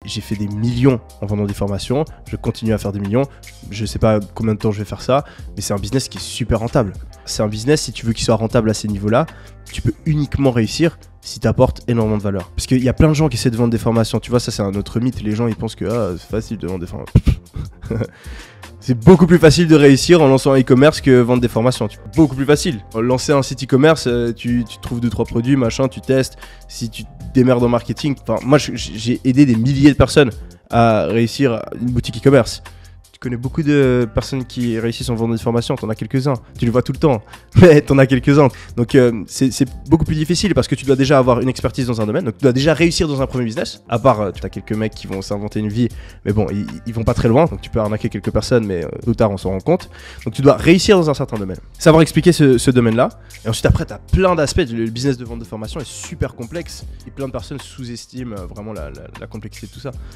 j'ai fait des millions en vendant des formations, je continue à faire des millions, je sais pas combien de temps je vais faire ça, mais c'est un business qui est super rentable. C'est un business, si tu veux qu'il soit rentable à ces niveaux-là, tu peux uniquement réussir si tu apportes énormément de valeur. Parce qu'il y a plein de gens qui essaient de vendre des formations, tu vois, ça c'est un autre mythe, les gens ils pensent que c'est facile de vendre des formations. C'est beaucoup plus facile de réussir en lançant un e-commerce que vendre des formations. Beaucoup plus facile. Lancer un site e-commerce, tu trouves 2-3 produits, machin, tu testes. Si tu te démerdes en marketing, moi j'ai aidé des milliers de personnes à réussir une boutique e-commerce. Tu connais beaucoup de personnes qui réussissent en vendant des formations, t'en as quelques-uns, tu les vois tout le temps, mais t'en as quelques-uns. Donc c'est beaucoup plus difficile parce que tu dois déjà avoir une expertise dans un domaine, donc tu dois déjà réussir dans un premier business, à part tu as quelques mecs qui vont s'inventer une vie, mais bon, ils vont pas très loin, donc tu peux arnaquer quelques personnes, mais tôt ou tard on s'en rend compte. Donc tu dois réussir dans un certain domaine. Savoir expliquer ce domaine-là, et ensuite après tu as plein d'aspects, le business de vente de formation est super complexe, et plein de personnes sous-estiment vraiment la complexité de tout ça.